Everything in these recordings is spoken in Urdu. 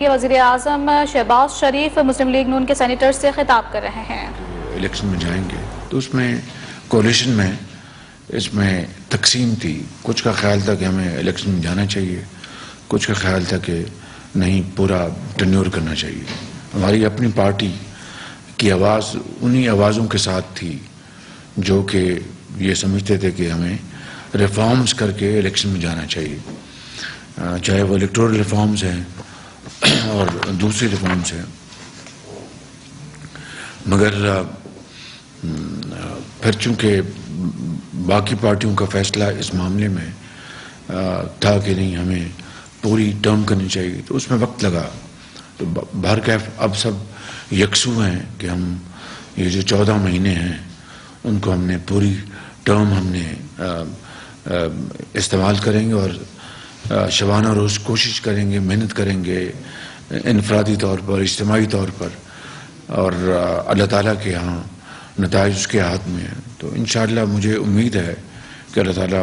وزیر اعظم شہباز شریف مسلم لیگ نون کے سینیٹر سے خطاب کر رہے ہیں۔ الیکشن میں جائیں گے تو اس میں کولیشن میں اس میں تقسیم تھی، کچھ کا خیال تھا کہ ہمیں الیکشن میں جانا چاہیے، کچھ کا خیال تھا کہ نہیں پورا ٹرنیور کرنا چاہیے۔ ہماری اپنی پارٹی کی آواز انہی آوازوں کے ساتھ تھی جو کہ یہ سمجھتے تھے کہ ہمیں ریفارمز کر کے الیکشن میں جانا چاہیے، چاہے وہ الیکٹورل ریفارمز ہیں اور دوسری ریفارمز ہیں۔ مگر پھر چونکہ باقی پارٹیوں کا فیصلہ اس معاملے میں تھا کہ نہیں ہمیں پوری ٹرم کرنی چاہیے، تو اس میں وقت لگا۔ تو بہرکیف اب سب یکسو ہیں کہ ہم یہ جو 14 مہینے ہیں ان کو ہم نے پوری ٹرم ہم نے استعمال کریں گے اور شبانہ روز کوشش کریں گے، محنت کریں گے انفرادی طور پر، اجتماعی طور پر، اور اللہ تعالیٰ کے ہاں نتائج اس کے ہاتھ میں ہیں۔ تو انشاءاللہ مجھے امید ہے کہ اللہ تعالیٰ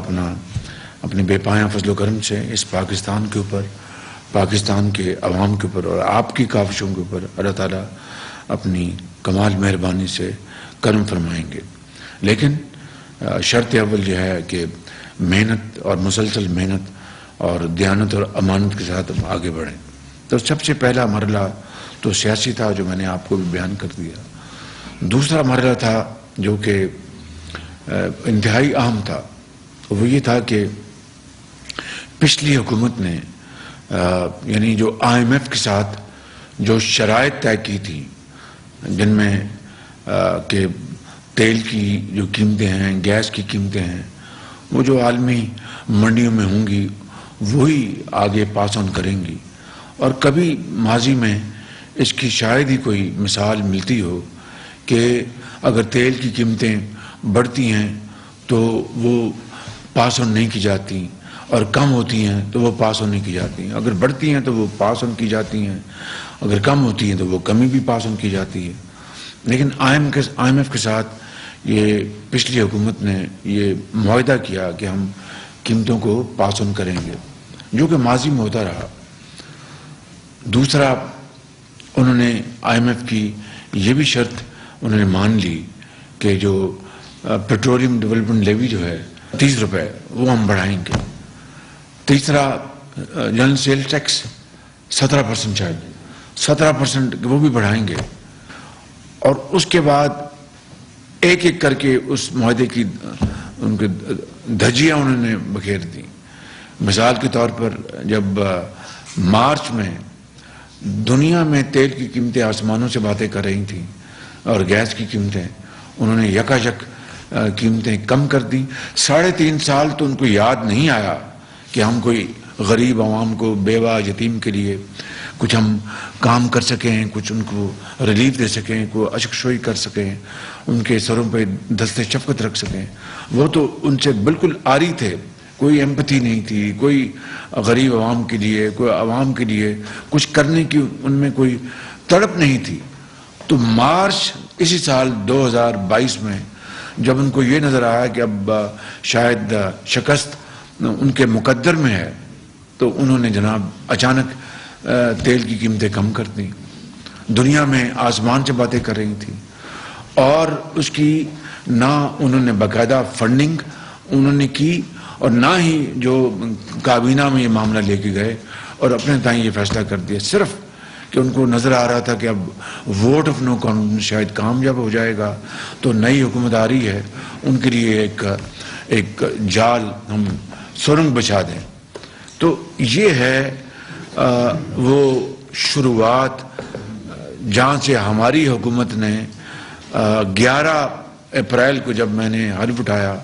اپنے بے پایاں فضل و کرم سے اس پاکستان کے اوپر، پاکستان کے عوام کے اوپر اور آپ کی کاوشوں کے اوپر اللہ تعالیٰ اپنی کمال مہربانی سے کرم فرمائیں گے۔ لیکن شرط اول یہ ہے کہ محنت اور مسلسل محنت اور دیانت اور امانت کے ساتھ ہم آگے بڑھیں۔ تو سب سے پہلا مرحلہ تو سیاسی تھا جو میں نے آپ کو بھی بیان کر دیا۔ دوسرا مرحلہ تھا جو کہ انتہائی اہم تھا، وہ یہ تھا کہ پچھلی حکومت نے یعنی جو IMF کے ساتھ جو شرائط طے کی تھی، جن میں کہ تیل کی جو قیمتیں ہیں، گیس کی قیمتیں ہیں، وہ جو عالمی منڈیوں میں ہوں گی وہی آگے پاس آن کریں گی، اور کبھی ماضی میں اس کی شاید ہی کوئی مثال ملتی ہو کہ اگر تیل کی قیمتیں بڑھتی ہیں تو وہ پاس آن نہیں کی جاتی، اور کم ہوتی ہیں تو وہ پاس آن نہیں کی جاتی ہیں۔ اگر بڑھتی ہیں تو وہ پاس آن کی جاتی ہیں، اگر کم ہوتی ہیں تو وہ کمی بھی پاس آن کی جاتی ہے۔ لیکن IMF کے ساتھ یہ پچھلی حکومت نے یہ معاہدہ کیا کہ ہم قیمتوں کو پاس آن کریں گے، جو کہ ماضی میں ہوتا رہا۔ دوسرا انہوں نے IMF کی یہ بھی شرط انہوں نے مان لی کہ جو پیٹرولیم ڈیولپمنٹ لیوی جو ہے 30 روپے وہ ہم بڑھائیں گے۔ تیسرا جنرل سیل ٹیکس 17% شاید 17% وہ بھی بڑھائیں گے، اور اس کے بعد ایک ایک کر کے اس معاہدے کی ان کے دھجیاں انہوں نے بکھیر دی۔ مثال کے طور پر جب مارچ میں دنیا میں تیل کی قیمتیں آسمانوں سے باتیں کر رہی تھیں اور گیس کی قیمتیں، انہوں نے یکایک قیمتیں کم کر دی۔ 3.5 سال تو ان کو یاد نہیں آیا کہ ہم کوئی غریب عوام کو، بیوہ یتیم کے لیے کچھ ہم کام کر سکیں، کچھ ان کو ریلیف دے سکیں، کوئی اشکشوئی کر سکیں، ان کے سروں پہ دست شفقت رکھ سکیں۔ وہ تو ان سے بالکل عاری تھے، کوئی ایمپتھی نہیں تھی، کوئی غریب عوام کے لیے، کوئی عوام کے لیے کچھ کرنے کی ان میں کوئی تڑپ نہیں تھی۔ تو مارچ اسی سال 2022 میں جب ان کو یہ نظر آیا کہ اب شاید شکست ان کے مقدر میں ہے، تو انہوں نے جناب اچانک تیل کی قیمتیں کم کر دیں۔ دنیا میں آسمان سے باتیں کر رہی تھی، اور اس کی نہ انہوں نے باقاعدہ فنڈنگ انہوں نے کی، اور نہ ہی جو کابینہ میں یہ معاملہ لے کے گئے اور اپنے تائیں یہ فیصلہ کر دیا، صرف کہ ان کو نظر آ رہا تھا کہ اب ووٹ آف نو کانفیڈنس شاید کامیاب ہو جائے گا، تو نئی حکومت آ رہی ہے، ان کے لیے ایک جال ہم سرنگ بچھا دیں۔ تو یہ ہے وہ شروعات جہاں سے ہماری حکومت نے 11 اپریل کو جب میں نے حلف اٹھایا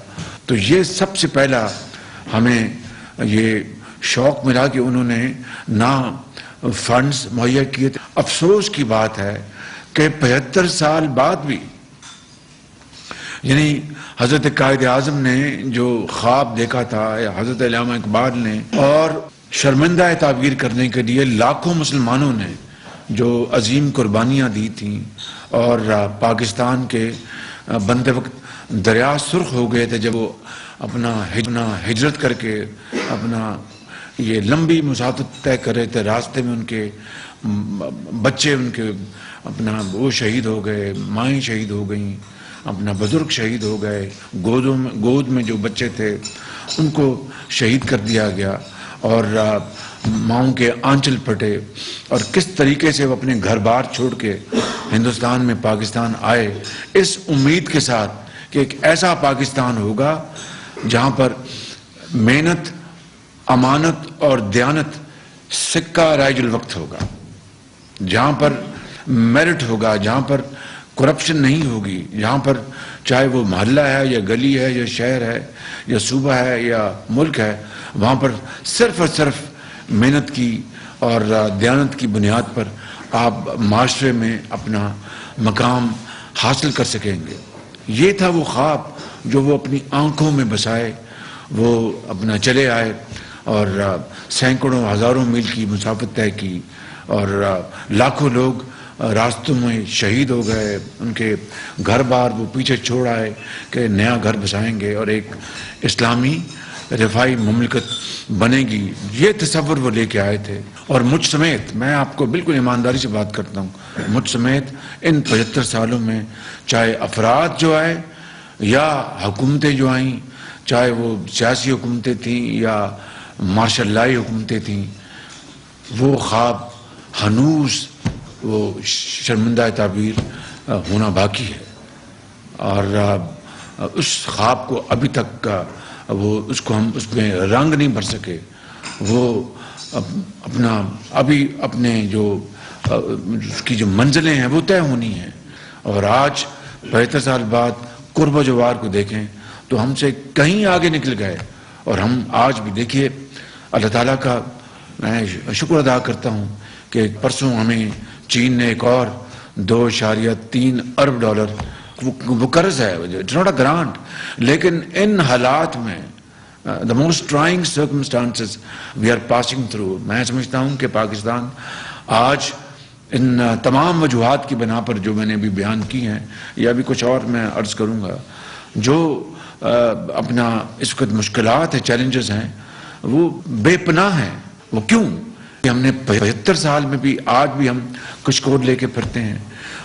تو یہ سب سے پہلا ہمیں یہ شوق ملا کہ انہوں نے نہ فنڈز مہیا کیے تھے۔ افسوس کی بات ہے کہ 75 سال بعد بھی یعنی حضرت قائد اعظم نے جو خواب دیکھا تھا، یا حضرت علامہ اقبال نے، اور شرمندہ تعبیر کرنے کے لیے لاکھوں مسلمانوں نے جو عظیم قربانیاں دی تھیں، اور پاکستان کے بندے وقت دریا سرخ ہو گئے تھے جب وہ اپنا ہجرت کر کے اپنا یہ لمبی مسافت طے کر رہے تھے، راستے میں ان کے بچے ان کے اپنا وہ شہید ہو گئے، مائیں شہید ہو گئیں، اپنا بزرگ شہید ہو گئے، گود میں جو بچے تھے ان کو شہید کر دیا گیا، اور ماؤں کے آنچل پھٹے، اور کس طریقے سے وہ اپنے گھر بار چھوڑ کے ہندوستان میں پاکستان آئے، اس امید کے ساتھ کہ ایک ایسا پاکستان ہوگا جہاں پر محنت، امانت اور دیانت سکہ رائج الوقت ہوگا، جہاں پر میرٹ ہوگا، جہاں پر کرپشن نہیں ہوگی، جہاں پر چاہے وہ محلہ ہے یا گلی ہے یا شہر ہے یا صوبہ ہے یا ملک ہے، وہاں پر صرف اور صرف محنت کی اور دیانت کی بنیاد پر آپ معاشرے میں اپنا مقام حاصل کر سکیں گے۔ یہ تھا وہ خواب جو وہ اپنی آنکھوں میں بسائے، وہ اپنا چلے آئے اور سینکڑوں ہزاروں میل کی مسافت طے کی، اور لاکھوں لوگ راستوں میں شہید ہو گئے، ان کے گھر بار وہ پیچھے چھوڑ آئے کہ نیا گھر بسائیں گے اور ایک اسلامی رفاہی مملکت بنے گی، یہ تصور وہ لے کے آئے تھے۔ اور مجھ سمیت، میں آپ کو بالکل ایمانداری سے بات کرتا ہوں، مجھ سمیت ان 75 سالوں میں چاہے افراد جو آئے یا حکومتیں جو آئیں، چاہے وہ سیاسی حکومتیں تھیں یا مارشل لائی حکومتیں تھیں، وہ خواب ہنوز وہ شرمندہ تعبیر ہونا باقی ہے، اور اس خواب کو ابھی تک اس کو ہم اس میں رنگ نہیں بھر سکے۔ وہ اپنا ابھی اپنے جو اس کی جو منزلیں ہیں وہ طے ہونی ہیں، اور آج 75 سال بعد قرب و جوار کو دیکھیں تو ہم سے کہیں آگے نکل گئے، اور ہم آج بھی دیکھیے اللہ تعالیٰ کا میں شکر ادا کرتا ہوں کہ پرسوں ہمیں چین نے ایک اور $2.3 ارب وہ قرض ہے، اٹس ناٹ اے گرانٹ، لیکن ان حالات میں the most trying circumstances we are passing through، میں سمجھتا ہوں کہ پاکستان آج ان تمام وجوہات کی بنا پر جو میں نے بھی بیان کی ہیں، یا بھی کچھ اور میں عرض کروں گا، جو اپنا اس وقت مشکلات ہیں، چیلنجز ہیں، وہ بے پناہ ہیں۔ وہ کیوں؟ کہ ہم نے 75 سال میں بھی آج بھی ہم کچھ لے کے پھرتے ہیں،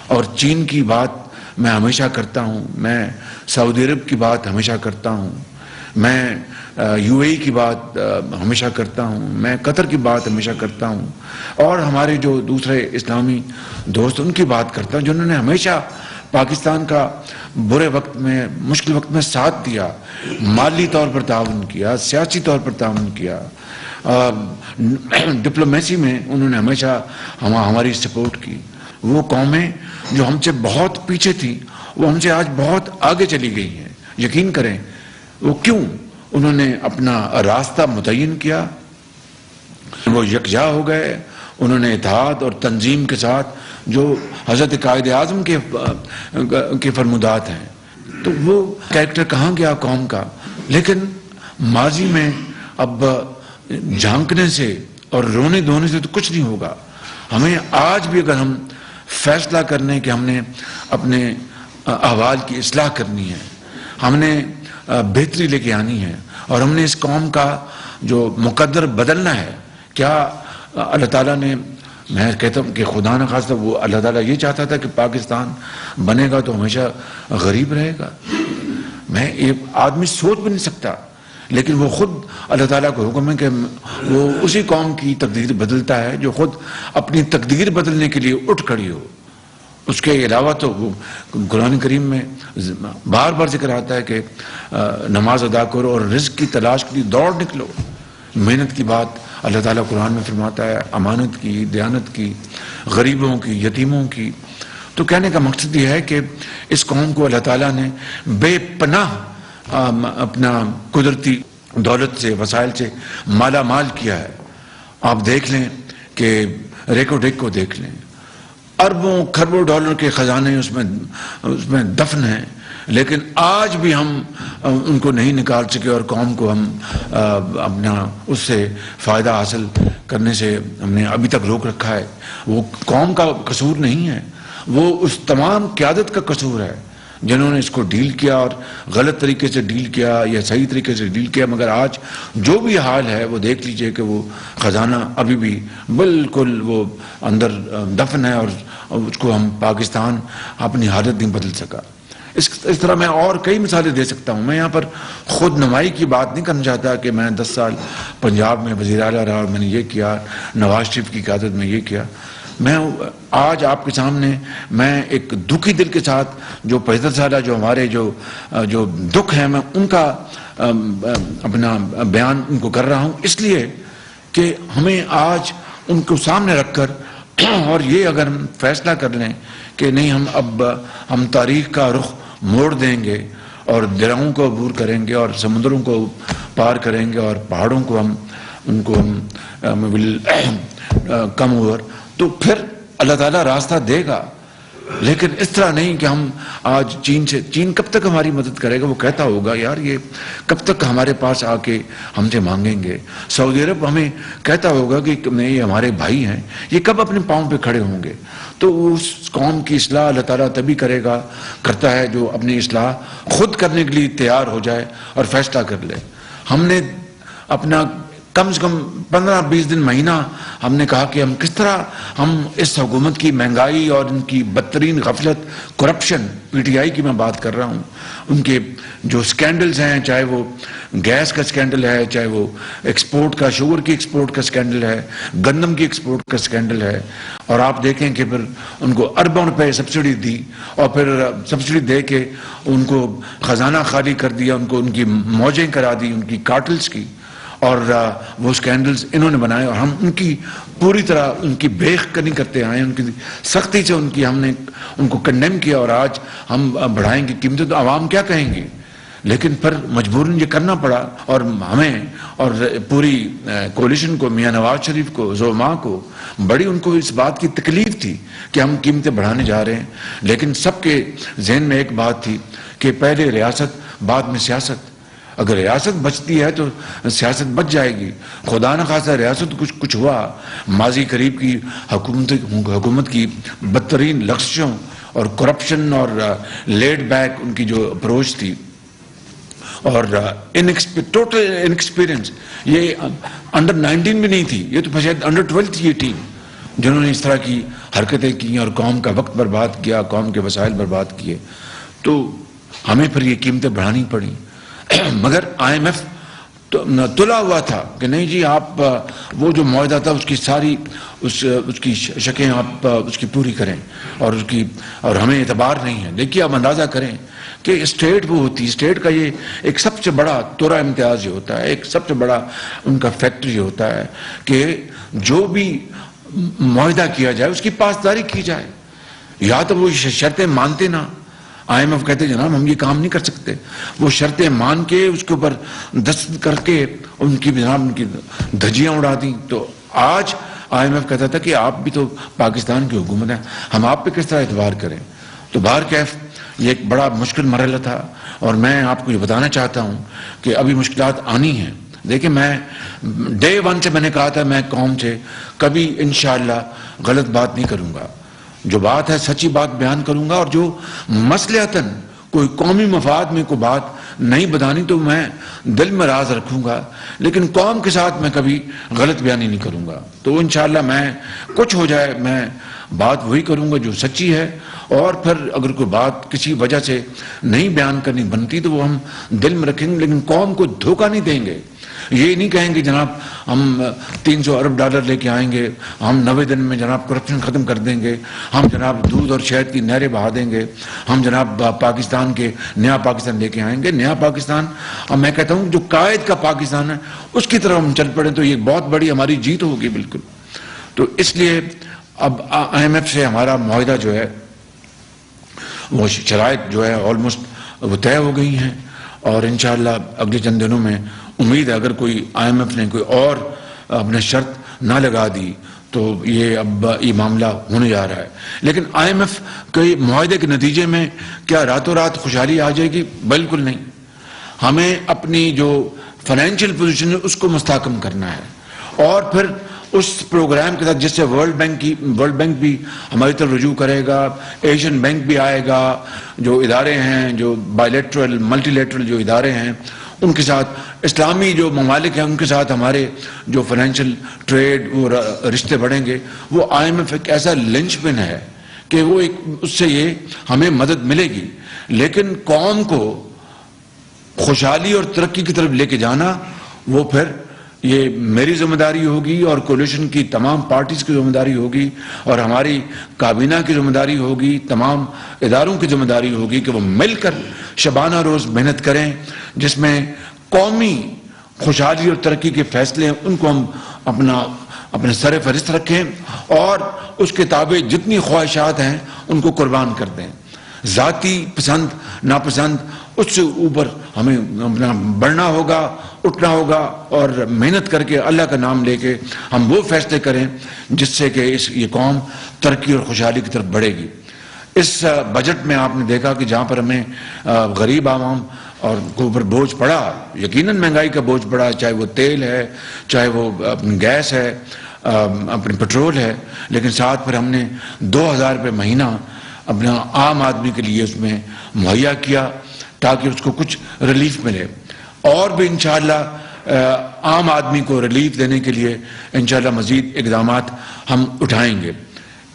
اور چین کی بات میں ہمیشہ کرتا ہوں، میں سعودی عرب کی بات ہمیشہ کرتا ہوں، میں UAE کی بات ہمیشہ کرتا ہوں، میں قطر کی بات ہمیشہ کرتا ہوں، اور ہمارے جو دوسرے اسلامی دوست ان کی بات کرتا ہوں جنہوں نے ہمیشہ پاکستان کا برے وقت میں، مشکل وقت میں ساتھ دیا، مالی طور پر تعاون کیا، سیاسی طور پر تعاون کیا، ڈپلومیسی میں انہوں نے ہمیشہ ہماری سپورٹ کی۔ وہ قومیں جو ہم سے بہت پیچھے تھیں وہ ہم سے آج بہت آگے چلی گئی ہیں۔ یقین کریں، وہ کیوں؟ انہوں نے اپنا راستہ متعین کیا، وہ یکجا ہو گئے، انہوں نے اتحاد اور تنظیم کے ساتھ جو حضرت قائد اعظم کے فرمودات ہیں، تو وہ کریکٹر کہاں گیا قوم کا؟ لیکن ماضی میں اب جھانکنے سے اور رونے دھونے سے تو کچھ نہیں ہوگا۔ ہمیں آج بھی اگر ہم فیصلہ کرنے کہ ہم نے اپنے احوال کی اصلاح کرنی ہے، ہم نے بہتری لے کے آنی ہے، اور ہم نے اس قوم کا جو مقدر بدلنا ہے، کیا اللہ تعالیٰ نے، میں کہتا ہوں کہ خدا نہ خواستہ وہ اللہ تعالیٰ یہ چاہتا تھا کہ پاکستان بنے گا تو ہمیشہ غریب رہے گا؟ میں ایک آدمی سوچ بھی نہیں سکتا، لیکن وہ خود اللہ تعالیٰ کو حکم ہے کہ وہ اسی قوم کی تقدیر بدلتا ہے جو خود اپنی تقدیر بدلنے کے لیے اٹھ کھڑی ہو۔ اس کے علاوہ تو وہ قرآن کریم میں بار بار ذکر آتا ہے کہ نماز ادا کرو اور رزق کی تلاش کے لیے دوڑ نکلو۔ محنت کی بات اللہ تعالیٰ قرآن میں فرماتا ہے، امانت کی، دیانت کی، غریبوں کی، یتیموں کی۔ تو کہنے کا مقصد یہ ہے کہ اس قوم کو اللہ تعالیٰ نے بے پناہ اپنا قدرتی دولت سے، وسائل سے مالا مال کیا ہے۔ آپ دیکھ لیں کہ ریکو ڈیک کو دیکھ لیں، اربوں کھربوں ڈالر کے خزانے اس میں دفن ہیں، لیکن آج بھی ہم ان کو نہیں نکال سکے، اور قوم کو ہم اپنا اس سے فائدہ حاصل کرنے سے ہم نے ابھی تک روک رکھا ہے۔ وہ قوم کا قصور نہیں ہے، وہ اس تمام قیادت کا قصور ہے جنہوں نے اس کو ڈیل کیا اور غلط طریقے سے ڈیل کیا یا صحیح طریقے سے ڈیل کیا، مگر آج جو بھی حال ہے وہ دیکھ لیجئے کہ وہ خزانہ ابھی بھی بالکل وہ اندر دفن ہے، اور اس کو ہم پاکستان اپنی حالت نہیں بدل سکا۔ اس طرح میں اور کئی مثالیں دے سکتا ہوں۔ میں یہاں پر خود نمائی کی بات نہیں کرنا چاہتا کہ میں 10 سال پنجاب میں وزیر اعلیٰ رہا اور میں نے یہ کیا، نواز شریف کی قیادت میں یہ کیا۔ میں آج آپ کے سامنے میں ایک دکھی دل کے ساتھ جو 75 سالہ جو ہمارے جو دکھ ہیں، میں ان کا اپنا بیان ان کو کر رہا ہوں، اس لیے کہ ہمیں آج ان کو سامنے رکھ کر اور یہ اگر ہم فیصلہ کر لیں کہ نہیں ہم تاریخ کا رخ موڑ دیں گے اور دریاؤں کو عبور کریں گے اور سمندروں کو پار کریں گے اور پہاڑوں کو ان کو کم اوور، تو پھر اللہ تعالیٰ راستہ دے گا۔ لیکن اس طرح نہیں کہ ہم آج چین کب تک ہماری مدد کرے گا؟ وہ کہتا ہوگا یار یہ کب تک ہمارے پاس آ کے ہم سے مانگیں گے؟ سعودی عرب ہمیں کہتا ہوگا کہ نہیں یہ ہمارے بھائی ہیں، یہ کب اپنے پاؤں پہ کھڑے ہوں گے؟ تو اس قوم کی اصلاح اللہ تعالیٰ تبھی کرتا ہے جو اپنی اصلاح خود کرنے کے لیے تیار ہو جائے اور فیصلہ کر لے۔ ہم نے اپنا کم سے کم 15-20 دن مہینہ ہم نے کہا کہ ہم کس طرح ہم اس حکومت کی مہنگائی اور ان کی بدترین غفلت، کرپشن، پی ٹی آئی کی میں بات کر رہا ہوں، ان کے جو سکینڈلز ہیں، چاہے وہ گیس کا سکینڈل ہے، چاہے وہ ایکسپورٹ کا شوگر کی ایکسپورٹ کا سکینڈل ہے، گندم کی ایکسپورٹ کا سکینڈل ہے، اور آپ دیکھیں کہ پھر ان کو اربوں روپے سبسڈی دی اور پھر سبسڈی دے کے ان کو خزانہ خالی کر دیا، ان کو ان کی موجیں کرا دی ان کی کارٹلز کی، اور وہ سکینڈلز انہوں نے بنائے، اور ہم ان کی پوری طرح ان کی بیخ نہیں کرتے آئے، ان کی سختی سے ہم نے ان کو کنڈیم کیا، اور آج ہم بڑھائیں گے قیمتیں تو عوام کیا کہیں گی؟ لیکن پھر مجبوراً یہ کرنا پڑا، اور ہمیں اور پوری کولیشن کو، میاں نواز شریف کو، زعماء کو بڑی ان کو اس بات کی تکلیف تھی کہ ہم قیمتیں بڑھانے جا رہے ہیں، لیکن سب کے ذہن میں ایک بات تھی کہ پہلے ریاست بعد میں سیاست۔ اگر ریاست بچتی ہے تو سیاست بچ جائے گی۔ خدا نہ خواستہ ریاست کچھ ہوا، ماضی قریب کی حکومت کی بدترین لغزشوں اور کرپشن اور لیڈ بیک ان کی جو اپروچ تھی اور ٹوٹل انیکسپیرینس، یہ انڈر 19 بھی نہیں تھی، یہ تو شاید انڈر 12 تھی یہ ٹیم، جنہوں نے اس طرح کی حرکتیں کی اور قوم کا وقت برباد کیا، قوم کے وسائل برباد کیے، تو ہمیں پھر یہ قیمتیں بڑھانی پڑیں۔ مگر IMF تلا ہوا تھا کہ نہیں جی آپ وہ جو معاہدہ تھا اس کی ساری اس کی شکیں آپ اس کی پوری کریں، اور ہمیں اعتبار نہیں ہے۔ دیکھیے آپ اندازہ کریں کہ اسٹیٹ وہ ہوتی ہے، اسٹیٹ کا یہ ایک سب سے بڑا تورا امتیاز یہ ہوتا ہے، ایک سب سے بڑا ان کا فیکٹر یہ ہوتا ہے کہ جو بھی معاہدہ کیا جائے اس کی پاسداری کی جائے، یا تو وہ شرطیں مانتے نہ۔ IMF کہتے جناب ہم یہ کام نہیں کر سکتے، وہ شرطیں مان کے اس کے اوپر دستخط کر کے ان کی دھجیاں اڑا دیں۔ تو آج IMF کہتا تھا کہ آپ بھی تو پاکستان کی حکومت ہے، ہم آپ پہ کس طرح اعتبار کریں؟ تو بہرکیف یہ ایک بڑا مشکل مرحلہ تھا، اور میں آپ کو یہ بتانا چاہتا ہوں کہ ابھی مشکلات آنی ہیں۔ دیکھیں میں ڈے 1 سے میں نے کہا تھا میں قوم سے کبھی انشاءاللہ غلط بات نہیں کروں گا، جو بات ہے سچی بات بیان کروں گا، اور جو مصلحتاً کوئی قومی مفاد میں کوئی بات نہیں بتانی تو میں دل میں راز رکھوں گا، لیکن قوم کے ساتھ میں کبھی غلط بیانی نہیں کروں گا۔ تو انشاءاللہ میں کچھ ہو جائے میں بات وہی کروں گا جو سچی ہے، اور پھر اگر کوئی بات کسی وجہ سے نہیں بیان کرنی بنتی تو وہ ہم دل میں رکھیں گے، لیکن قوم کو دھوکہ نہیں دیں گے۔ یہ نہیں کہیں گے جناب ہم 300 ارب ڈالر لے کے آئیں گے، ہم 90 دن میں جناب کرپشن ختم کر دیں گے، ہم جناب دودھ اور شہد کی نہریں بہا دیں گے، ہم جناب پاکستان کے نیا پاکستان لے کے آئیں گے۔ نیا پاکستان، اور میں کہتا ہوں جو قائد کا پاکستان ہے اس کی طرف ہم چل پڑیں تو یہ بہت بڑی ہماری جیت ہوگی بالکل۔ تو اس لیے اب IMF سے ہمارا معاہدہ جو ہے وہ شرائط جو ہے آلموسٹ وہ طے ہو گئی ہیں، اور انشاءاللہ اگلے چند دنوں میں امید ہے اگر کوئی IMF نے کوئی اور اپنے شرط نہ لگا دی تو یہ معاملہ ہونے جا رہا ہے۔ لیکن IMF کے معاہدے کے نتیجے میں کیا راتوں رات خوشحالی آ جائے گی؟ بالکل نہیں۔ ہمیں اپنی جو فائنینشیل پوزیشن ہے اس کو مستحکم کرنا ہے، اور پھر اس پروگرام کے ساتھ جس سے ورلڈ بینک بھی ہماری طرف رجوع کرے گا، ایشین بینک بھی آئے گا، جو ادارے ہیں جو بائیلیٹرل ملٹی لیٹرل جو ادارے ہیں ان کے ساتھ، اسلامی جو ممالک ہیں ان کے ساتھ ہمارے جو فائنینشیل ٹریڈ وہ رشتے بڑھیں گے. وہ IMF ایک ایسا لنچ پن ہے کہ وہ اس سے یہ ہمیں مدد ملے گی، لیکن قوم کو خوشحالی اور ترقی کی طرف لے کے جانا وہ پھر یہ میری ذمہ داری ہوگی اور کولیشن کی تمام پارٹیز کی ذمہ داری ہوگی اور ہماری کابینہ کی ذمہ داری ہوگی، تمام اداروں کی ذمہ داری ہوگی کہ وہ مل کر شبانہ روز محنت کریں، جس میں قومی خوشحالی اور ترقی کے فیصلے ہیں ان کو ہم اپنے سر فہرست رکھیں اور اس کے تابع جتنی خواہشات ہیں ان کو قربان کر دیں. ذاتی پسند ناپسند اس سے اوپر ہمیں اپنا بڑھنا ہوگا، اٹھنا ہوگا اور محنت کر کے اللہ کا نام لے کے ہم وہ فیصلے کریں جس سے کہ یہ قوم ترقی اور خوشحالی کی طرف بڑھے گی. اس بجٹ میں آپ نے دیکھا کہ جہاں پر ہمیں غریب عوام اور کو اوپر بوجھ پڑا، یقیناً مہنگائی کا بوجھ پڑا، چاہے وہ تیل ہے، چاہے وہ گیس ہے، اپنی پٹرول ہے، لیکن ساتھ پھر ہم نے 2000 روپے مہینہ اپنا عام آدمی کے لیے اس میں مہیا کیا تاکہ اس کو کچھ ریلیف ملے. اور بھی انشاءاللہ عام آدمی کو ریلیف دینے کے لیے انشاءاللہ مزید اقدامات ہم اٹھائیں گے.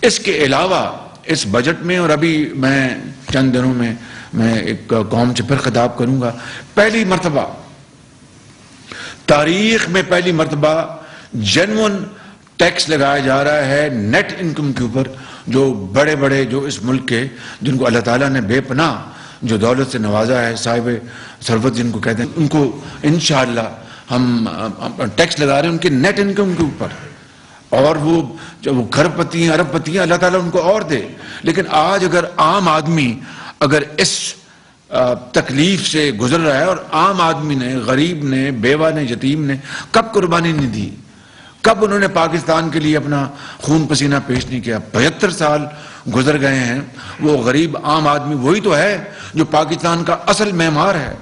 اس کے علاوہ اس بجٹ میں، اور ابھی میں چند دنوں میں ایک قوم سے پھر خطاب کروں گا، پہلی مرتبہ تاریخ میں پہلی مرتبہ جینوئن ٹیکس لگایا جا رہا ہے نیٹ انکم کے اوپر. جو بڑے بڑے جو اس ملک کے جن کو اللہ تعالیٰ نے بے پناہ جو دولت سے نوازا ہے، صاحب ثروت جن کو کہتے ہیں، ان کو انشاءاللہ ہم ٹیکس لگا رہے ہیں ان کے نیٹ انکم کے اوپر. اور وہ جو کھرب پتی ہیں، ارب پتی ہیں، اللہ تعالیٰ ان کو اور دے. لیکن آج اگر عام آدمی اگر اس تکلیف سے گزر رہا ہے، اور عام آدمی نے، غریب نے، بیوہ نے، یتیم نے کب قربانی نہیں دی، کب انہوں نے پاکستان کے لیے اپنا خون پسینہ پیش نہیں کیا؟ 75 سال گزر گئے ہیں. وہ غریب عام آدمی وہی تو ہے جو پاکستان کا اصل معمار ہے،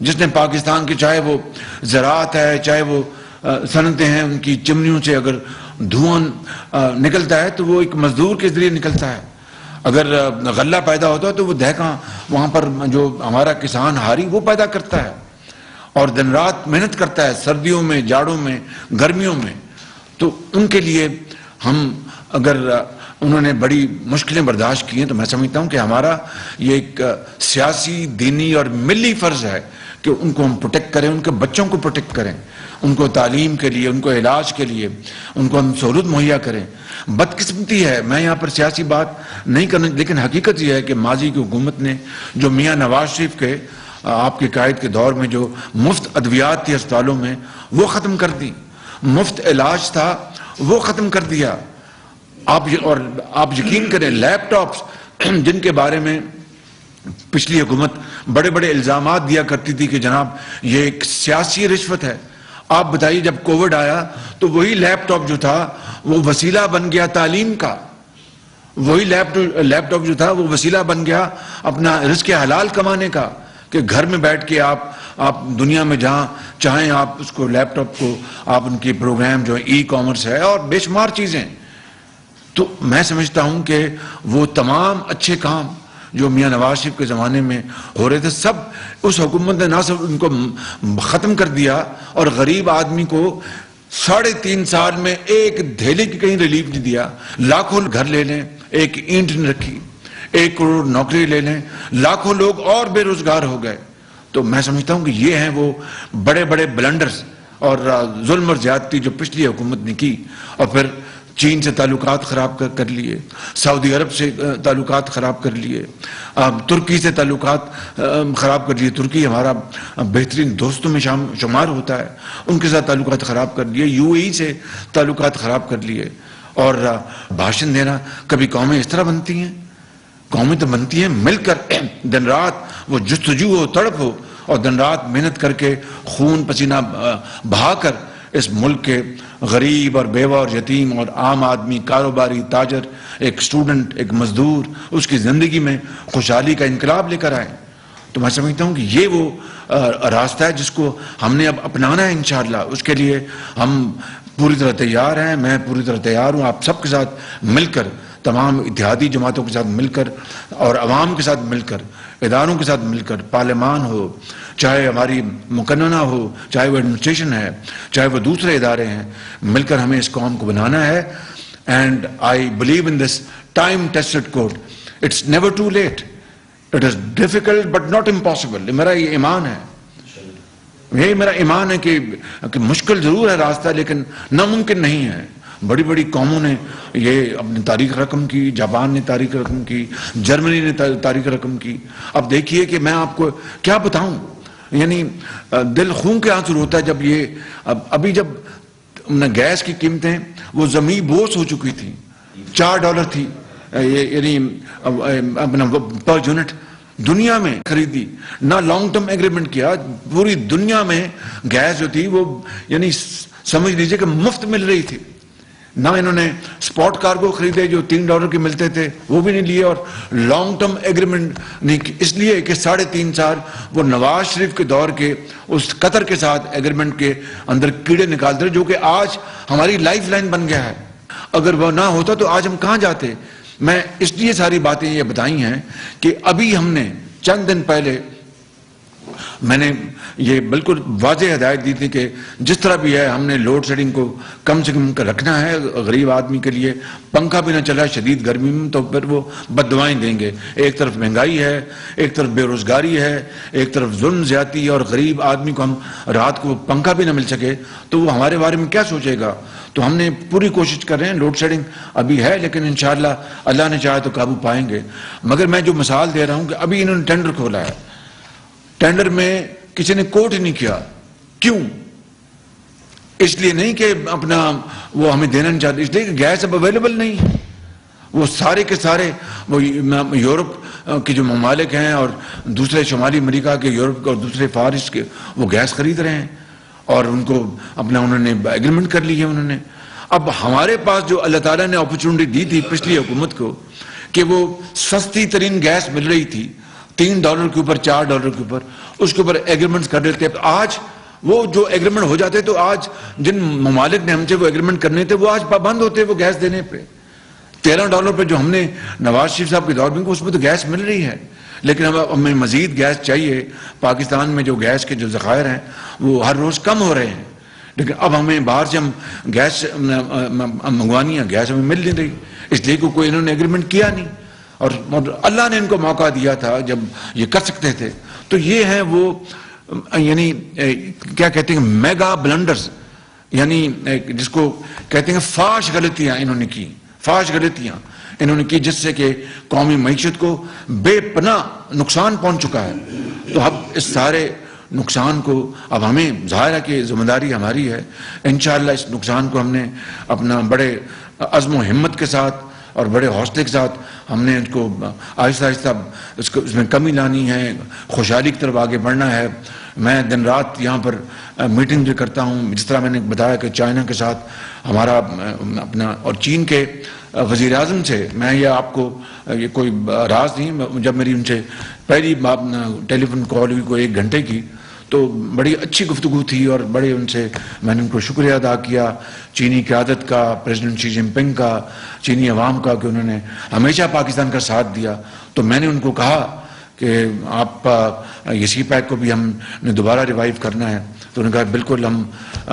جس نے پاکستان کی چاہے وہ زراعت ہے، چاہے وہ صنعتیں ہیں، ان کی چمنیوں سے اگر دھواں نکلتا ہے تو وہ ایک مزدور کے ذریعے نکلتا ہے. اگر غلہ پیدا ہوتا ہے تو وہ دہقاں وہاں پر جو ہمارا کسان ہاری وہ پیدا کرتا ہے اور دن رات محنت کرتا ہے، سردیوں میں، جاڑوں میں، گرمیوں میں. تو ان کے لیے ہم اگر انہوں نے بڑی مشکلیں برداشت کی ہیں تو میں سمجھتا ہوں کہ ہمارا یہ ایک سیاسی، دینی اور ملی فرض ہے کہ ان کو ہم پروٹیکٹ کریں، ان کے بچوں کو پروٹیکٹ کریں، ان کو تعلیم کے لیے، ان کو علاج کے لیے ان کو ہم سہولت مہیا کریں. بدقسمتی ہے، میں یہاں پر سیاسی بات نہیں کرنا، لیکن حقیقت یہ ہے کہ ماضی کی حکومت نے جو میاں نواز شریف کے آپ کے قائد کے دور میں جو مفت ادویات تھی اسپتالوں میں وہ ختم کر دی، مفت علاج تھا وہ ختم کر دیا. اور آپ یقین کریں لیپ ٹاپس جن کے بارے میں پچھلی حکومت بڑے بڑے الزامات دیا کرتی تھی کہ جناب یہ ایک سیاسی رشوت ہے، آپ بتائیے جب کووڈ آیا تو وہی لیپ ٹاپ جو تھا وہ وسیلہ بن گیا تعلیم کا، وہی لیپ ٹاپ جو تھا وہ وسیلہ بن گیا اپنا رزق حلال کمانے کا، کہ گھر میں بیٹھ کے آپ دنیا میں جہاں چاہیں آپ اس کو لیپ ٹاپ کو آپ ان کی پروگرام جو ای کامرس ہے اور بے شمار چیزیں. تو میں سمجھتا ہوں کہ وہ تمام اچھے کام جو میاں نواز شریف کے زمانے میں ہو رہے تھے سب اس حکومت نے نہ صرف ان کو ختم کر دیا اور غریب آدمی کو 3.5 سال میں ایک دھیلے کی کہیں ریلیف نہیں دیا. لاکھوں گھر لے لیں، ایک اینٹ نہیں رکھی، 1 کروڑ نوکری لے لیں، لاکھوں لوگ اور بے روزگار ہو گئے. تو میں سمجھتا ہوں کہ یہ ہیں وہ بڑے بڑے بلنڈرز اور ظلم اور زیادتی جو پچھلی حکومت نے کی. اور پھر چین سے تعلقات خراب کر لیے، سعودی عرب سے تعلقات خراب کر لیے، ترکی سے تعلقات خراب کر لیے. ترکی ہمارا بہترین دوستوں میں شمار ہوتا ہے، ان کے ساتھ تعلقات خراب کر لیے. UAE سے تعلقات خراب کر لیے. اور بھاشن دینا، کبھی قومیں اس طرح بنتی ہیں؟ قومیں تو بنتی ہیں مل کر، دن رات وہ جستجو ہو، تڑپ ہو، اور دن رات محنت کر کے خون پسینہ بہا کر اس ملک کے غریب اور بیوہ اور یتیم اور عام آدمی، کاروباری، تاجر، ایک اسٹوڈنٹ، ایک مزدور، اس کی زندگی میں خوشحالی کا انقلاب لے کر آئے. تو میں سمجھتا ہوں کہ یہ وہ راستہ ہے جس کو ہم نے اب اپنانا ہے انشاءاللہ. اس کے لیے ہم پوری طرح تیار ہیں، میں پوری طرح تیار ہوں آپ سب کے ساتھ مل کر، تمام اتحادی جماعتوں کے ساتھ مل کر اور عوام کے ساتھ مل کر، اداروں کے ساتھ مل کر، پارلیمان ہو، چاہے ہماری مقننہ ہو، چاہے وہ ایڈمنسٹریشن ہے، چاہے وہ دوسرے ادارے ہیں، مل کر ہمیں اس قوم کو بنانا ہے. And I believe in this time tested quote, it's never too late, it is difficult but not impossible. میرا یہ ایمان ہے، یہی میرا ایمان ہے کہ مشکل ضرور ہے راستہ لیکن ناممکن نہیں ہے. بڑی بڑی قوموں نے یہ اپنی تاریخ رقم کی، جاپان نے تاریخ رقم کی، جرمنی نے تاریخ رقم کی. اب دیکھیے کہ میں آپ کو کیا بتاؤں، یعنی دل خون کے آنسو روتا ہے جب یہ ابھی جب گیس کی قیمتیں وہ زمین بوس ہو چکی تھی، $4 تھی یعنی اپنا پر یونٹ، دنیا میں خریدی، نہ لانگ ٹرم ایگریمنٹ کیا. پوری دنیا میں گیس جو تھی وہ یعنی سمجھ لیجئے کہ مفت مل رہی تھی. نہ انہوں نے سپاٹ کارگو خریدے جو $3 کے ملتے تھے وہ بھی نہیں لیے، اور لانگ ٹرم ایگریمنٹ نہیں، اس لیے کہ 3.5 سال وہ نواز شریف کے دور کے اس قطر کے ساتھ ایگریمنٹ کے اندر کیڑے نکالتے رہے جو کہ آج ہماری لائف لائن بن گیا ہے. اگر وہ نہ ہوتا تو آج ہم کہاں جاتے. میں اس لیے ساری باتیں یہ بتائی ہیں کہ ابھی ہم نے چند دن پہلے میں نے یہ بالکل واضح ہدایت دی تھی کہ جس طرح بھی ہے ہم نے لوڈ شیڈنگ کو کم سے کم رکھنا ہے. غریب آدمی کے لیے پنکھا بھی نہ چلا شدید گرمی میں تو پھر وہ بد دعائیں دیں گے. ایک طرف مہنگائی ہے، ایک طرف بے روزگاری ہے، ایک طرف ظلم زیادتی، اور غریب آدمی کو ہم رات کو پنکھا بھی نہ مل سکے تو وہ ہمارے بارے میں کیا سوچے گا. تو ہم نے پوری کوشش کر رہے ہیں. لوڈ شیڈنگ ابھی ہے لیکن انشاءاللہ اللہ نے چاہا تو قابو پائیں گے. مگر میں جو مثال دے رہا ہوں کہ ابھی انہوں نے ٹینڈر کھولا ہے، ٹینڈر میں کسی نے کوٹ نہیں کیا. کیوں؟ اس لیے نہیں کہ اپنا وہ ہمیں دینا نہیں چاہتے، اس لیے کہ گیس اب اویلیبل نہیں ہے. وہ سارے کے سارے وہ یورپ کے جو ممالک ہیں اور دوسرے شمالی امریکہ کے، یورپ کے اور دوسرے فار ایسٹ کے، وہ گیس خرید رہے ہیں اور ان کو اپنا انہوں نے ایگریمنٹ کر لی ہے انہوں نے. اب ہمارے پاس جو اللہ تعالیٰ نے اپرچونٹی دی تھی پچھلی حکومت کو کہ وہ سستی ترین گیس مل رہی تھی $3 کے اوپر، $4 کے اوپر، اس کے اوپر ایگریمنٹ کر دیتے. آج وہ جو ایگریمنٹ ہو جاتے تو آج جن ممالک نے ہم سے وہ ایگریمنٹ کرنے تھے وہ آج پابند ہوتے وہ گیس دینے پہ. $13 پہ جو ہم نے نواز شریف صاحب کے دور میں اس میں تو گیس مل رہی ہے لیکن اب ہمیں مزید گیس چاہیے. پاکستان میں جو گیس کے جو ذخائر ہیں وہ ہر روز کم ہو رہے ہیں لیکن اب ہمیں باہر سے ہم گیس منگوانی ہے، گیس ہمیں مل نہیں رہی اس لیے کہ کوئی انہوں نے ایگریمنٹ کیا نہیں. اور اللہ نے ان کو موقع دیا تھا جب یہ کر سکتے تھے. تو یہ ہیں وہ یعنی کیا کہتے ہیں میگا بلنڈرز، یعنی جس کو کہتے ہیں فاش غلطیاں انہوں نے کی، فاش غلطیاں انہوں نے کی جس سے کہ قومی معیشت کو بے پناہ نقصان پہنچ چکا ہے. تو اب اس سارے نقصان کو اب ہمیں ظاہر ہے کہ ذمہ داری ہماری ہے. انشاءاللہ اس نقصان کو ہم نے اپنا بڑے عزم و ہمت کے ساتھ اور بڑے حوصلے کے ساتھ ہم نے اس کو آہستہ آہستہ اس میں کمی لانی ہے، خوشحالی کی طرف آگے بڑھنا ہے. میں دن رات یہاں پر میٹنگ بھی کرتا ہوں، جس طرح میں نے بتایا کہ چائنا کے ساتھ ہمارا اپنا اور چین کے وزیر اعظم سے، میں یہ آپ کو یہ کوئی راز نہیں، جب میری ان سے پہلی ٹیلی فون کال ہوئی کوئی 1 گھنٹے کی تو بڑی اچھی گفتگو تھی اور بڑے ان سے میں نے ان کو شکریہ ادا کیا چینی قیادت کا، پریزیڈنٹ شی جن پنگ کا، چینی عوام کا کہ انہوں نے ہمیشہ پاکستان کا ساتھ دیا. تو میں نے ان کو کہا کہ آپ یہ سی پیک کو بھی ہم نے دوبارہ ریوائیو کرنا ہے. تو انہوں نے کہا بالکل ہم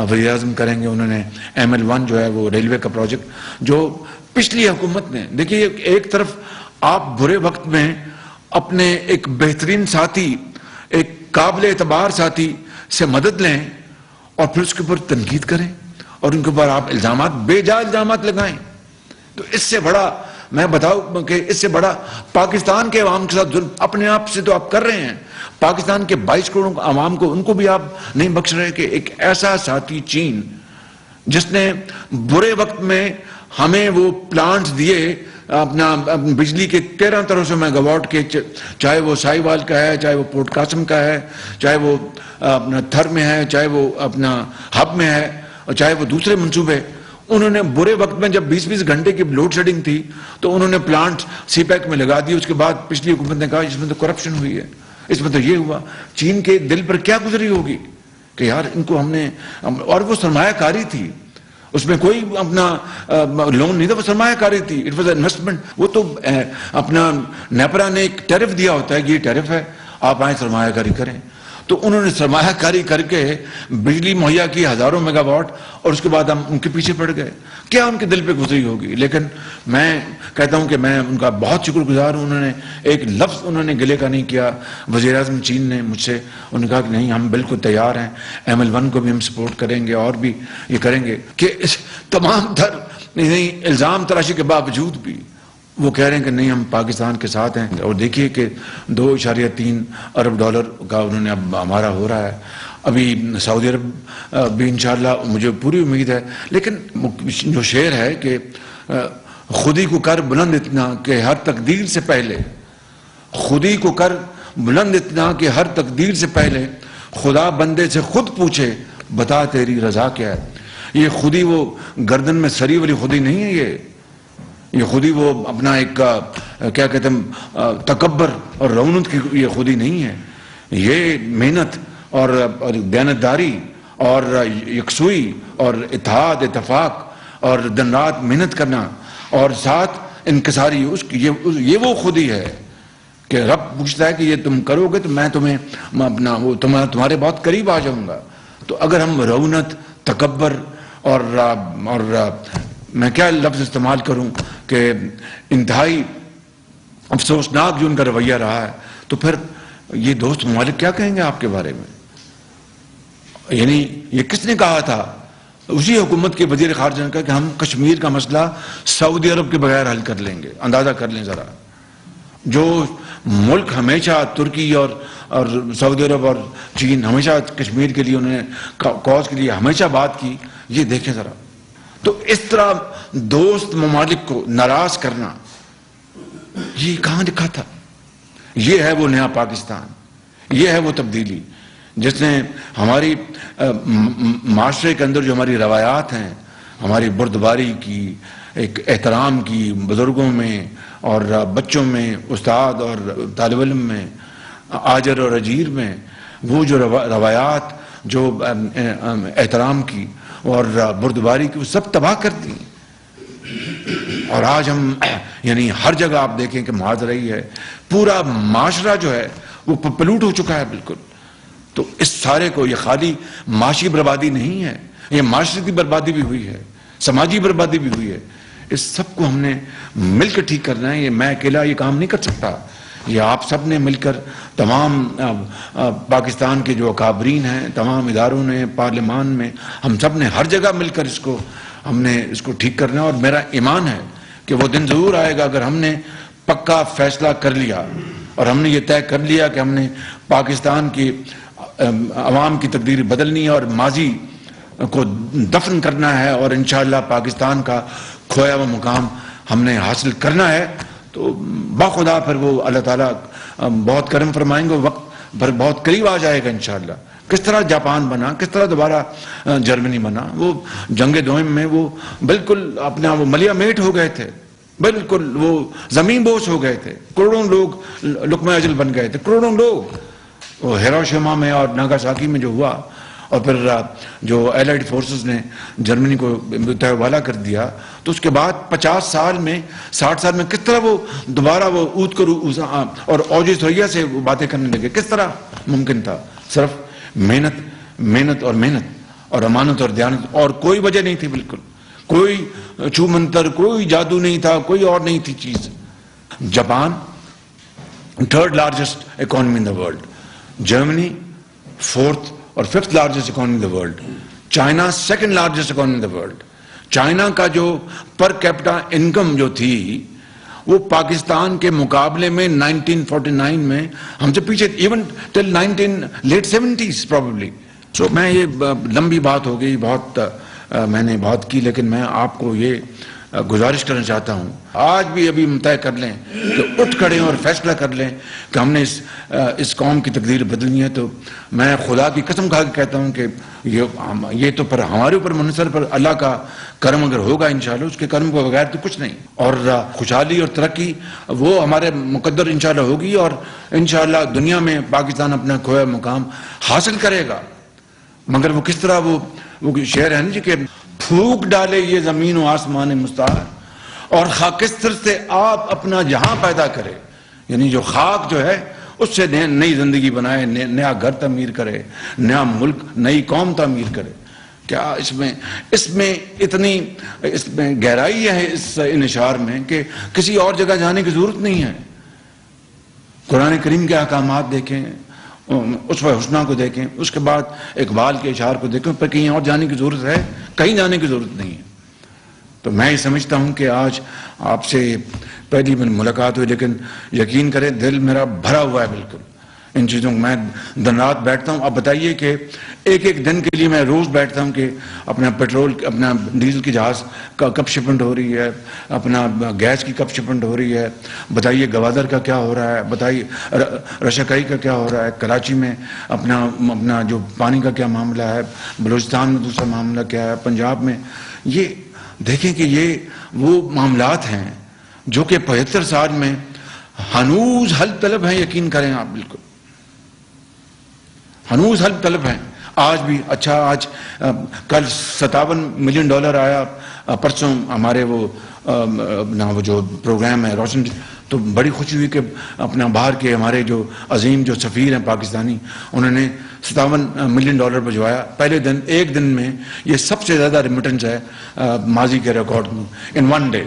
وزیر اعظم کریں گے. انہوں نے ML1 جو ہے وہ ریلوے کا پروجیکٹ جو پچھلی حکومت نے، دیکھیے ایک طرف آپ برے وقت میں اپنے ایک بہترین ساتھی، ایک قابل اعتبار ساتھی سے مدد لیں اور پھر اس کے اوپر تنقید کریں اور ان کے اوپر آپ الزامات، بے جا الزامات لگائیں. تو اس سے بڑا میں بتاؤں کہ اس سے بڑا پاکستان کے عوام کے ساتھ ظلم اپنے آپ سے تو آپ کر رہے ہیں. پاکستان کے 22 کروڑ عوام کو ان کو بھی آپ نہیں بخش رہے کہ ایک ایسا ساتھی چین جس نے برے وقت میں ہمیں وہ پلانٹس دیے اپنا بجلی کے 1300 میگا واٹ کے، چاہے وہ سائی وال کا ہے، چاہے وہ پورٹ قاسم کا ہے، چاہے وہ اپنا تھر میں ہے، چاہے وہ اپنا ہب میں ہے اور چاہے وہ دوسرے منصوبے. انہوں نے برے وقت میں جب 20 گھنٹے کی لوڈ شیڈنگ تھی تو انہوں نے پلانٹ سی پیک میں لگا دی. اس کے بعد پچھلی حکومت نے کہا اس میں تو کرپشن ہوئی ہے، اس میں تو یہ ہوا. چین کے دل پر کیا گزری ہوگی کہ یار ان کو ہم نے، اور وہ سرمایہ کاری تھی اس میں کوئی اپنا لون نہیں تھا، وہ سرمایہ کاری تھی، اٹ واز انویسٹمنٹ. وہ تو اپنا نیپرا نے ایک ٹیرف دیا ہوتا ہے کہ یہ ٹیرف ہے، آپ آئیں سرمایہ کاری کریں. تو انہوں نے سرمایہ کاری کر کے بجلی مہیا کی ہزاروں میگا واٹ، اور اس کے بعد ہم ان کے پیچھے پڑ گئے. کیا ان کے دل پہ گزری ہوگی؟ لیکن میں کہتا ہوں کہ میں ان کا بہت شکر گزار ہوں. انہوں نے ایک لفظ انہوں نے گلے کا نہیں کیا. وزیر اعظم چین نے مجھ سے انہوں نے کہا کہ نہیں، ہم بالکل تیار ہیں، ML1 کو بھی ہم سپورٹ کریں گے اور بھی یہ کریں گے. کہ اس تمام تر الزام تراشی کے باوجود بھی وہ کہہ رہے ہیں کہ نہیں، ہم پاکستان کے ساتھ ہیں. اور دیکھیے کہ $2.3 ارب کا انہوں نے اب ہمارا ہو رہا ہے. ابھی سعودی عرب بھی انشاءاللہ مجھے پوری امید ہے. لیکن جو شعر ہے کہ خودی کو کر بلند اتنا کہ ہر تقدیر سے پہلے، خودی کو کر بلند اتنا کہ ہر تقدیر سے پہلے خدا بندے سے خود پوچھے بتا تیری رضا کیا ہے. یہ خودی وہ گردن میں سری والی خودی نہیں ہے. یہ خودی وہ اپنا ایک کیا کہتے ہیں تکبر اور رونت کی یہ خودی نہیں ہے. یہ محنت اور دیانتداری اور یکسوئی اور اتحاد اتفاق اور دن رات محنت کرنا اور ساتھ انکساری، یہ وہ خودی ہے کہ رب پوچھتا ہے کہ یہ تم کرو گے تو میں تمہیں اپنا وہ تمہارے بہت قریب آ جاؤں گا. تو اگر ہم رونت، تکبر اور میں کیا لفظ استعمال کروں کہ انتہائی افسوسناک جو ان کا رویہ رہا ہے، تو پھر یہ دوست ممالک کیا کہیں گے آپ کے بارے میں؟ یعنی یہ کس نے کہا تھا؟ اسی حکومت کے وزیر خارجہ نے کہا کہ ہم کشمیر کا مسئلہ سعودی عرب کے بغیر حل کر لیں گے. اندازہ کر لیں ذرا، جو ملک ہمیشہ ترکی اور سعودی عرب اور چین ہمیشہ کشمیر کے لیے انہوں نے کاز کے لیے ہمیشہ بات کی، یہ دیکھیں ذرا. تو اس طرح دوست ممالک کو ناراض کرنا، یہ کہاں لکھا تھا؟ یہ ہے وہ نیا پاکستان، یہ ہے وہ تبدیلی جس نے ہماری معاشرے کے اندر جو ہماری روایات ہیں، ہماری بردباری کی، ایک احترام کی بزرگوں میں اور بچوں میں، استاد اور طالب علم میں، آجر اور اجیر میں، وہ جو روایات جو احترام کی اور بردباری کی، وہ سب تباہ کر دی. اور آج ہم یعنی ہر جگہ آپ دیکھیں کہ معاذ رہی ہے، پورا معاشرہ جو ہے وہ پلوٹ ہو چکا ہے بالکل. تو اس سارے کو، یہ خالی معاشی بربادی نہیں ہے، یہ معاشرتی بربادی بھی ہوئی ہے، سماجی بربادی بھی ہوئی ہے. اس سب کو ہم نے مل کر ٹھیک کرنا ہے. یہ میں اکیلا یہ کام نہیں کر سکتا، یہ آپ سب نے مل کر، تمام پاکستان کے جو اکابرین ہیں، تمام اداروں نے، پارلیمان میں، ہم سب نے ہر جگہ مل کر ہم نے اس کو ٹھیک کرنا ہے. اور میرا ایمان ہے کہ وہ دن ضرور آئے گا اگر ہم نے پکا فیصلہ کر لیا اور ہم نے یہ طے کر لیا کہ ہم نے پاکستان کی عوام کی تقدیر بدلنی ہے اور ماضی کو دفن کرنا ہے اور انشاءاللہ پاکستان کا کھویا ہوا مقام ہم نے حاصل کرنا ہے. تو باخدا پھر وہ اللہ تعالیٰ بہت کرم فرمائیں گے، وقت پھر بہت قریب آ جائے گا انشاءاللہ. کس طرح جاپان بنا، کس طرح دوبارہ جرمنی بنا. وہ جنگ دوئم میں وہ بالکل اپنا وہ ملیا میٹ ہو گئے تھے، بالکل وہ زمین بوس ہو گئے تھے، کروڑوں لوگ لقمہ اجل بن گئے تھے، کروڑوں لوگ. وہ ہیروشیما میں اور ناگاساکی میں جو ہوا، اور پھر جو ایلائڈ فورسز نے جرمنی کو تہوالا کر دیا، تو اس کے بعد 50 سال میں 60 سال میں کس طرح وہ دوبارہ وہ اوت کرو اور اوج ثریا سے وہ باتیں کرنے لگے. کس طرح ممکن تھا؟ صرف محنت اور امانت اور دیانت، اور کوئی وجہ نہیں تھی. بالکل کوئی چھو منتر، کوئی جادو نہیں تھا، کوئی اور نہیں تھی چیز. Japan 3rd largest economy in the world, Germany 4th اور 5th largest economy in the world, China 2nd largest economy in the world. China کا جو پر کیپٹا انکم جو تھی وہ پاکستان کے مقابلے میں 1949 میں ہم سے پیچھے، ایون ٹل لیٹ 70s پروبیبلی. سو میں یہ لمبی بات ہو گئی، بہت میں نے بات کی، لیکن میں آپ کو یہ گزارش کرنا چاہتا ہوں، آج بھی ابھی طے کر لیں کہ اٹھ کھڑے اور فیصلہ کر لیں کہ ہم نے اس قوم کی تقدیر بدلنی ہے. تو میں خدا کی قسم کھا کے کہتا ہوں کہ یہ تو پر ہمارے اوپر منحصر، پر اللہ کا کرم اگر ہوگا انشاءاللہ، اس کے کرم کو بغیر تو کچھ نہیں. اور خوشحالی اور ترقی وہ ہمارے مقدر انشاءاللہ ہوگی، اور انشاءاللہ دنیا میں پاکستان اپنا کھویا مقام حاصل کرے گا. مگر وہ کس طرح، وہ شعر ہے نا جی کہ پھونک ڈالے یہ زمین و آسمان مستعار، اور خاکستر سے آپ اپنا جہاں پیدا کرے، یعنی جو خاک جو ہے اس سے نئی زندگی بنائے، نیا گھر تعمیر کرے، نیا ملک، نئی قوم تعمیر کرے۔ کیا اس میں اتنی گہرائی ہے اس انشار میں کہ کسی اور جگہ جانے کی ضرورت نہیں ہے۔ قرآن کریم کے احکامات دیکھیں، اسوہ حسنہ کو دیکھیں، اس کے بعد اقبال کے اشعار کو دیکھیں، پر کہیں اور جانے کی ضرورت ہے؟ کہیں جانے کی ضرورت نہیں ہے۔ تو میں یہ سمجھتا ہوں کہ آج آپ سے پہلی ملاقات ہوئی، لیکن یقین کریں دل میرا بھرا ہوا ہے بالکل ان چیزوں کو۔ میں دن رات بیٹھتا ہوں، اب بتائیے کہ ایک دن کے لیے میں روز بیٹھتا ہوں کہ اپنا پیٹرول، اپنا ڈیزل کی جہاز کا کب شپمنٹ ہو رہی ہے، اپنا گیس کی کب شپمنٹ ہو رہی ہے، بتائیے گوادر کا کیا ہو رہا ہے، بتائیے رشکائی کا کیا ہو رہا ہے، کراچی میں اپنا جو پانی کا کیا معاملہ ہے، بلوچستان میں دوسرا معاملہ کیا ہے، پنجاب میں۔ یہ دیکھیں کہ یہ وہ معاملات ہیں جو کہ 75 سال میں ہنوز حل طلب ہیں، یقین کریں آپ بالکل ہنوز حل طلب ہیں آج بھی۔ اچھا آج کل $57 ملین آیا، پرسوں ہمارے وہ جو پروگرام ہے روشن، تو بڑی خوشی ہوئی کہ اپنا باہر کے ہمارے جو عظیم جو سفیر ہیں پاکستانی، انہوں نے $57 ملین بھجوایا پہلے دن، ایک دن میں۔ یہ سب سے زیادہ ریمیٹنس ہے ماضی کے ریکارڈ میں، ان ون ڈے۔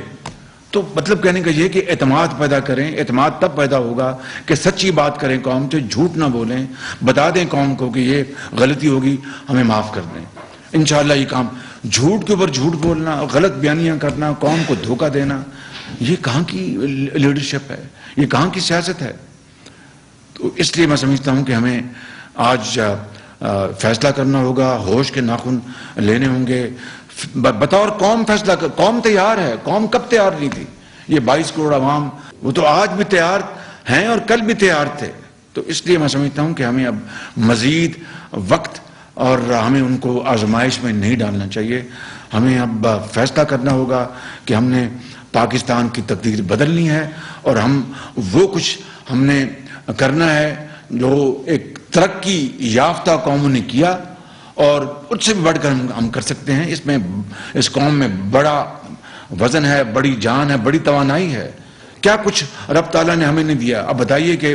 تو مطلب کہنے کا یہ کہ اعتماد پیدا کریں۔ اعتماد تب پیدا ہوگا کہ سچی بات کریں قوم سے، جھوٹ نہ بولیں، بتا دیں قوم کو کہ یہ غلطی ہوگی، ہمیں معاف کر دیں۔ انشاءاللہ یہ کام، جھوٹ کے اوپر جھوٹ بولنا، غلط بیانیاں کرنا، قوم کو دھوکہ دینا، یہ کہاں کی لیڈرشپ ہے، یہ کہاں کی سیاست ہے؟ تو اس لیے میں سمجھتا ہوں کہ ہمیں آج فیصلہ کرنا ہوگا، ہوش کے ناخن لینے ہوں گے۔ بطور قوم فیصلہ قوم تیار ہے، قوم کب تیار نہیں تھی؟ یہ 22 کروڑ عوام وہ تو آج بھی تیار ہیں اور کل بھی تیار تھے۔ تو اس لیے میں سمجھتا ہوں کہ ہمیں اب مزید وقت اور ہمیں ان کو آزمائش میں نہیں ڈالنا چاہیے۔ ہمیں اب فیصلہ کرنا ہوگا کہ ہم نے پاکستان کی تقدیر بدلنی ہے، اور وہ کچھ ہم نے کرنا ہے جو ایک ترقی یافتہ قوموں نے کیا، اور اس سے بھی بڑھ کر ہم کر سکتے ہیں۔ اس قوم میں بڑا وزن ہے، بڑی جان ہے، بڑی توانائی ہے۔ کیا کچھ رب تعالیٰ نے ہمیں نہیں دیا؟ اب بتائیے کہ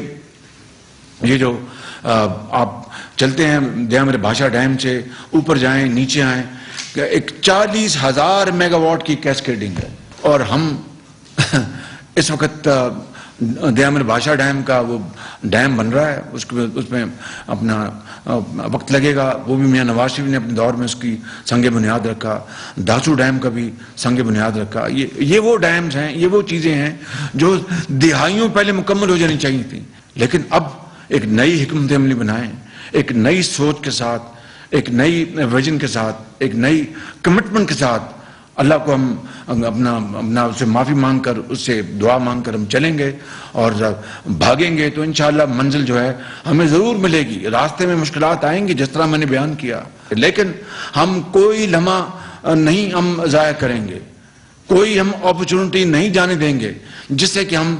یہ جو آپ چلتے ہیں دیامر بھاشا ڈیم سے اوپر جائیں نیچے آئیں، ایک 40,000 میگا واٹ کی کیسکیڈنگ ہے، اور ہم اس وقت دیامر بھاشا ڈیم کا وہ ڈیم بن رہا ہے، اس میں اپنا وقت لگے گا۔ وہ بھی میاں نواز شریف نے اپنے دور میں اس کی سنگ بنیاد رکھا، داسو ڈیم کا بھی سنگ بنیاد رکھا۔ یہ وہ ڈیمز ہیں، یہ وہ چیزیں ہیں جو دہائیوں پہلے مکمل ہو جانی چاہیے تھیں، لیکن اب ایک نئی حکمت عملی بنائیں، ایک نئی سوچ کے ساتھ، ایک نئی ویژن کے ساتھ، ایک نئی کمٹمنٹ کے ساتھ اللہ کو ہم اپنا اس سے معافی مانگ کر، اس سے دعا مانگ کر ہم چلیں گے اور بھاگیں گے، تو انشاءاللہ منزل جو ہے ہمیں ضرور ملے گی۔ راستے میں مشکلات آئیں گی جس طرح میں نے بیان کیا، لیکن ہم کوئی لمحہ نہیں ہم ضائع کریں گے، کوئی ہم اپرچونٹی نہیں جانے دیں گے جس سے کہ ہم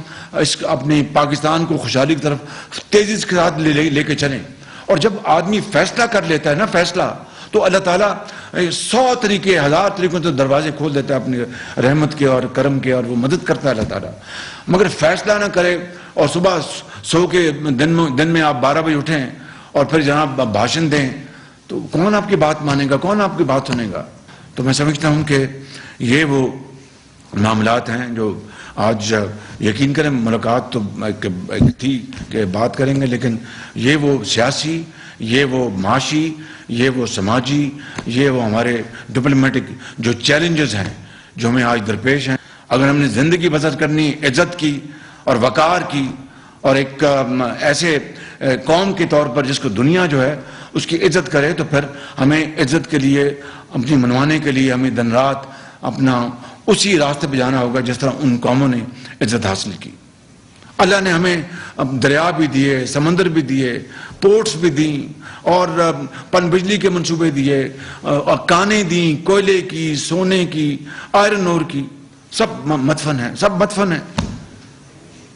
اپنی پاکستان کو خوشحالی کی طرف تیزی کے ساتھ لے کے چلیں۔ اور جب آدمی فیصلہ کر لیتا ہے نا، فیصلہ، تو اللہ تعالیٰ 100 طریقے، 1000 طریقوں سے دروازے کھول دیتا ہے اپنی رحمت کے اور کرم کے، اور وہ مدد کرتا ہے اللہ تعالیٰ۔ مگر فیصلہ نہ کرے اور صبح سو کے دن میں آپ 12 بجے اٹھیں اور پھر جناب بھاشن دیں، تو کون آپ کی بات مانے گا، کون آپ کی بات سنے گا؟ تو میں سمجھتا ہوں کہ یہ وہ معاملات ہیں جو آج یقین کریں ملاقات تو تھی کہ بات کریں گے، لیکن یہ وہ سیاسی، یہ وہ معاشی، یہ وہ سماجی، یہ وہ ہمارے ڈپلومیٹک جو چیلنجز ہیں جو ہمیں آج درپیش ہیں۔ اگر ہم نے زندگی بسر کرنی عزت کی اور وقار کی، اور ایک ایسے قوم کے طور پر جس کو دنیا جو ہے اس کی عزت کرے، تو پھر ہمیں عزت کے لیے، اپنی منوانے کے لیے ہمیں دن رات اپنا اسی راستے پہ جانا ہوگا جس طرح ان قوموں نے عزت حاصل کی۔ اللہ نے ہمیں دریا بھی دیے، سمندر بھی دیے، پورٹس بھی دیں، اور پن بجلی کے منصوبے دیے، اور کانیں دیں، کوئلے کی، سونے کی، آئرن اور کی، سب مدفن ہیں، سب مدفن ہیں۔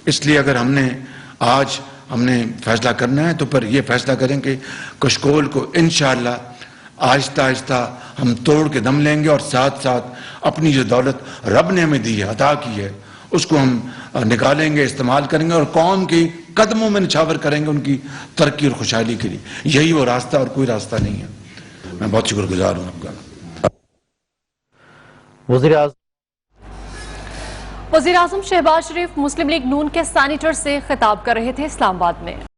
اس لیے اگر ہم نے فیصلہ کرنا ہے تو پھر یہ فیصلہ کریں کہ کشکول کو انشاءاللہ آہستہ آہستہ ہم توڑ کے دم لیں گے، اور ساتھ ساتھ اپنی جو دولت رب نے ہمیں دی ہے، عطا کی ہے، اس کو ہم نکالیں گے، استعمال کریں گے، اور قوم کی قدموں میں نچھاور کریں گے ان کی ترقی اور خوشحالی کے لیے. یہی وہ راستہ اور کوئی راستہ نہیں ہے. میں بہت شکر گزار ہوں آپ کا. وزیر اعظم شہباز شریف مسلم لیگ نون کے سینیٹر سے خطاب کر رہے تھے اسلام آباد میں.